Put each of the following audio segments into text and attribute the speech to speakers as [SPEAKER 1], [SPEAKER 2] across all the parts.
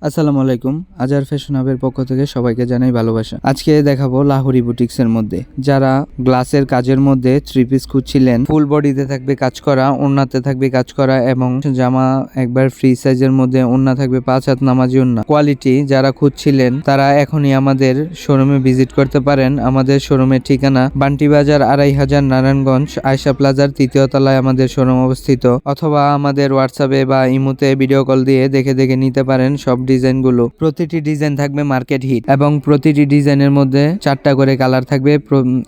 [SPEAKER 1] আসসালামু আলাইকুম। আজার ফ্যাশন হাবের পক্ষ থেকে সবাইকে জানাই ভালোবাসা। আজকে দেখাবো লাহোরি বুটিক্সের মধ্যে যারা গ্লাসের কাজের মধ্যে থ্রি পিস খুঁজছিলেন, ফুল বডিতে থাকবে কাজ করা, ওড়নাতে থাকবে কাজ করা এবং জামা একবার ফ্রি সাইজের মধ্যে ওড়না থাকবে 5 হাত নামাজি ওড়না কোয়ালিটি যারা খুঁজছিলেন তারা এখনই আমাদের শোরুমে ভিজিট করতে পারেন। আমাদের শোরুমের ঠিকানা বান্টি বাজার 2500 নারায়ণগঞ্জ আয়শা প্লাজার 3য় তলায় আমাদের শোরুম অবস্থিত, অথবা আমাদের হোয়াটসঅ্যাপে বা ইমোতে ভিডিও কল দিয়ে দেখে দেখে নিতে পারেন সব ডিজাইনগুলো। প্রতিটি ডিজাইন থাকবে মার্কেট হিট এবং প্রতিটি ডিজাইনের মধ্যে 4টা করে কালার থাকবে।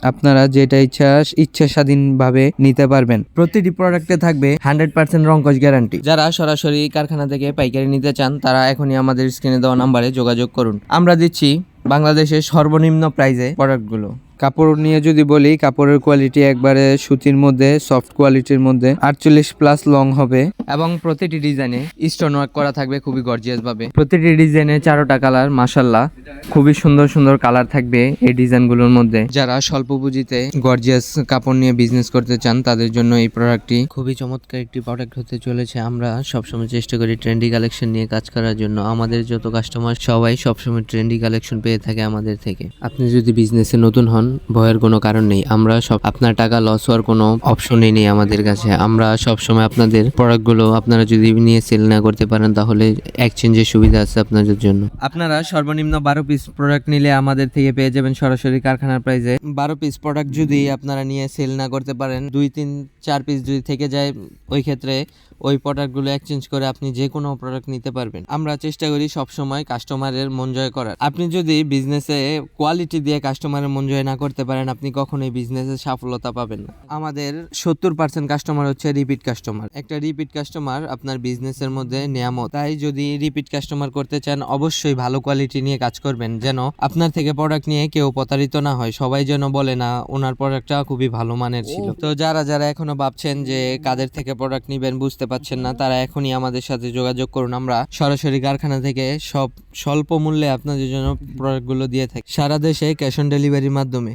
[SPEAKER 1] আপনারা যেটা ইচ্ছা স্বাধীনভাবে নিতে পারবেন। প্রতিটি প্রোডাক্টে থাকবে 100% রংকশ গ্যারান্টি। যারা সরাসরি কারখানা থেকে পাইকারি নিতে চান তারা এখনই আমাদের স্ক্রিনে দেওয়া নাম্বারে যোগাযোগ করুন। আমরা দিচ্ছি বাংলাদেশের সর্বনিম্ন প্রাইজে প্রোডাক্টগুলো। কাপড় নিয়ে যদি বলি, কাপড়ের কোয়ালিটি একবারে সুতির মধ্যে সফট কোয়ালিটির মধ্যে 48+ লং হবে এবং প্রতিটি ডিজাইনে স্টোন ওয়ার্ক করা থাকবে খুবই গর্জিয়াস ভাবে। প্রতিটি ডিজাইনে 4টা কালার, মাশাআল্লাহ খুবই সুন্দর সুন্দর কালার থাকবে এই ডিজাইনগুলোর মধ্যে। যারা স্বল্প পুঁজিতে গর্জিয়াস কাপড় নিয়ে বিজনেস করতে চান তাদের জন্য এই প্রোডাক্টটি খুবই চমৎকার একটি প্রোডাক্ট হতে চলেছে। আমরা সবসময় চেষ্টা করি ট্রেন্ডি কালেকশন নিয়ে কাজ করার জন্য। আমাদের যত কাস্টমার সবাই সবসময় ট্রেন্ডি কালেকশন পেয়ে থাকে আমাদের থেকে। আপনি যদি বিজনেসে নতুন হন, ভয়ের কোনো কারণ নেই। আমরা সব আপনার টাকা লস হওয়ার কোনো অপশনই নেই আমাদের কাছে। আমরা সবসময় আপনাদের প্রোডাক্টগুলো আপনারা যদি নিয়ে সেল না করতে পারেন তাহলে এক্সচেঞ্জের সুবিধা আছে আপনাদের জন্য। আপনারা সর্বনিম্ন 12 পিস প্রোডাক্ট নিলে আমাদের থেকে পেয়ে যাবেন সরাসরি কারখানার প্রাইসে। 12 পিস প্রোডাক্ট যদি আপনারা নিয়ে সেল না করতে পারেন, 2, 3, 4 পিস যদি থেকে যায়, ওই ক্ষেত্রে ওই প্রোডাক্টগুলো এক্সচেঞ্জ করে আপনি যে কোনো প্রোডাক্ট নিতে পারবেন। আমরা চেষ্টা করি সবসময় কাস্টমারের মন জয় করার। আপনি যদি বিজনেসে কোয়ালিটি দিয়ে কাস্টমারের মন জয় না করতে পারেন, আপনি কখনোই বিজনেসে সফলতা পাবেন না। আমাদের 70% কাস্টমার হচ্ছে রিপিট কাস্টমার। একটা রিপিট কাস্টমার আপনার বিজনেসের মধ্যে নিয়ামত। তাই যদি রিপিট কাস্টমার করতে চান অবশ্যই ভালো কোয়ালিটি নিয়ে কাজ করবেন, যেন আপনার থেকে প্রোডাক্ট নিয়ে কেউ প্রতারিত না হয়। সবাই যেন বলে না ওনার প্রোডাক্টটা খুবই ভালো মানের ছিল। তো যারা যারা এখনো ভাবছেন যে কাদের থেকে প্রোডাক্ট নিবেন বুঝতে পাচ্ছেন না, তারা এখনই আমাদের সাথে যোগাযোগ করুন। আমরা সরাসরি কারখানা থেকে সব স্বল্প মূল্যে আপনাদের জন্য প্রোডাক্টগুলো দিয়ে থাকি, সারা দেশে ক্যাশ অন ডেলিভারির মাধ্যমে।